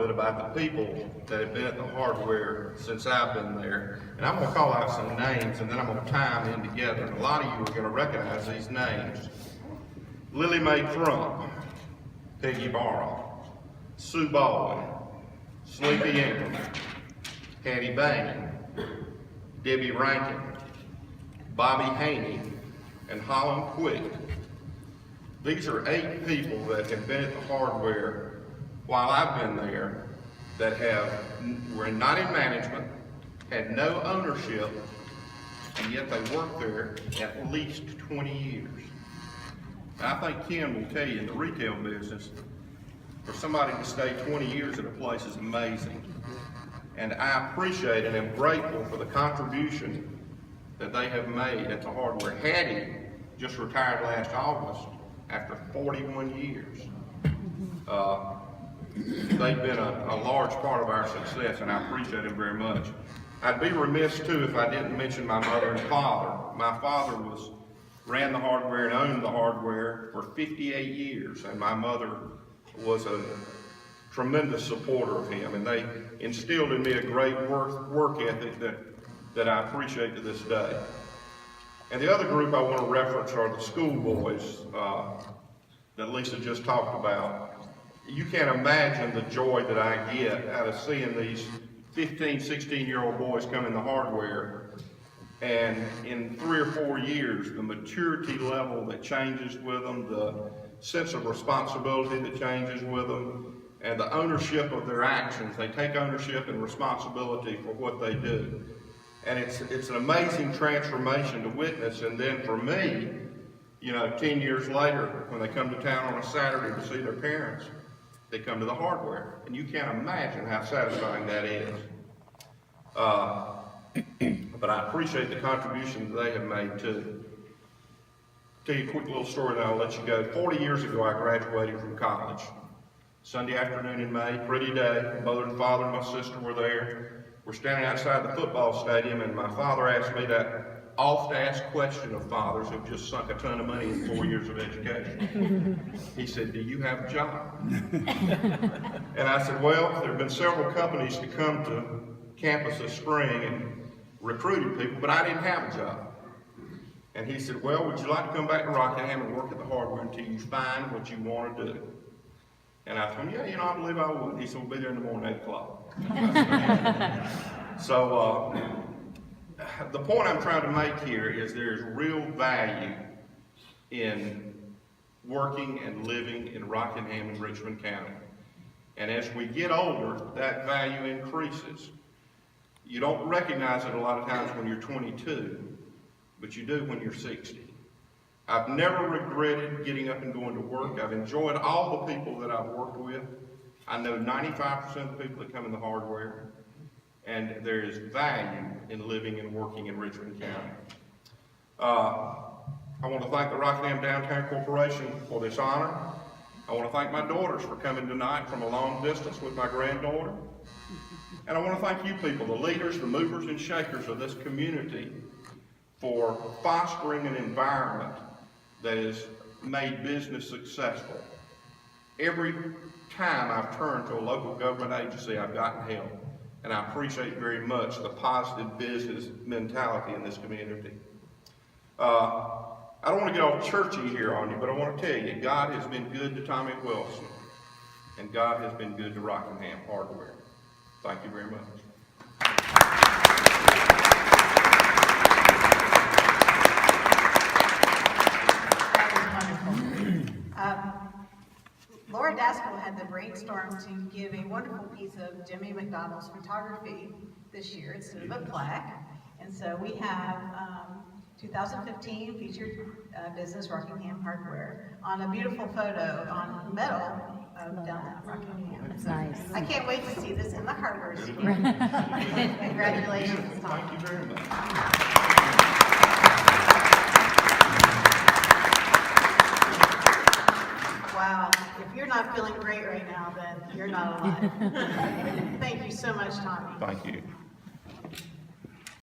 bit about the people that have been at the hardware since I've been there. And I'm gonna call out some names and then I'm gonna tie them in together. And a lot of you are gonna recognize these names. Lily Mae Crump, Peggy Barrow, Sue Baldwin, Sleepy Ingram, Hattie Bain, Debbie Rankin, Bobby Haney, and Holland Quick. These are 8 people that have been at the hardware while I've been there that were not in management, had no ownership, and yet they worked there at least 20 years. And I think Ken will tell you in the retail business, for somebody to stay 20 years at a place is amazing. And I appreciate and am grateful for the contribution that they have made at the hardware. Hattie just retired last August after 41 years. They've been a large part of our success, and I appreciate them very much. I'd be remiss too if I didn't mention my mother and father. My father ran the hardware and owned the hardware for 58 years, and my mother was a tremendous supporter of him, and they instilled in me a great work ethic that I appreciate to this day. And the other group I want to reference are the schoolboys that Lisa just talked about. You can't imagine the joy that I get out of seeing these 15, 16-year-old boys come in the hardware, and in 3 or 4 years, the maturity level that changes with them, the sense of responsibility that changes with them, and the ownership of their actions. They take ownership and responsibility for what they do. And it's an amazing transformation to witness. And then for me, 10 years later, when they come to town on a Saturday to see their parents, they come to the hardware. And you can't imagine how satisfying that is. But I appreciate the contribution that they have made too. Tell you a quick little story, then I'll let you go. 40 years ago, I graduated from college. Sunday afternoon in May, pretty day. Mother and father and my sister were there. We're standing outside the football stadium, and my father asked me that oft-asked question of fathers who've just sunk a ton of money in 4 years of education. He said, "Do you have a job?" And I said, "Well, there have been several companies to come to campus this spring and recruited people, but I didn't have a job." And he said, "Well, would you like to come back to Rockingham and work at the hardware until you find what you want to do?" And I told him, "Yeah, I believe I would." He said, "We'll be there in the morning, 8 o'clock. So the point I'm trying to make here is there's real value in working and living in Rockingham and Richmond County. And as we get older, that value increases. You don't recognize it a lot of times when you're 22, but you do when you're 60. I've never regretted getting up and going to work. I've enjoyed all the people that I've worked with. I know 95% of the people that come in the hardware, and there is value in living and working in Richmond County. I want to thank the Rockingham Downtown Corporation for this honor. I want to thank my daughters for coming tonight from a long distance with my granddaughter. And I want to thank you people, the leaders, the movers and shakers of this community, for fostering an environment that has made business successful. Every time I've turned to a local government agency, I've gotten help. And I appreciate very much the positive business mentality in this community. I don't want to get all churchy here on you, but I want to tell you, God has been good to Tommy Wilson, and God has been good to Rockingham Hardware. Thank you very much. Laura Daskell had the brainstorm to give a wonderful piece of Jimmy McDonald's photography this year instead of a plaque. And so we have 2015 featured business Rockingham Hardware on a beautiful photo on metal of down at Rockingham. That's nice. I can't wait to see this in the hardware store. Congratulations, Tom. Thank you very much. Wow, if you're not feeling great right now, then you're not alive. Thank you so much, Tommy. Thank you.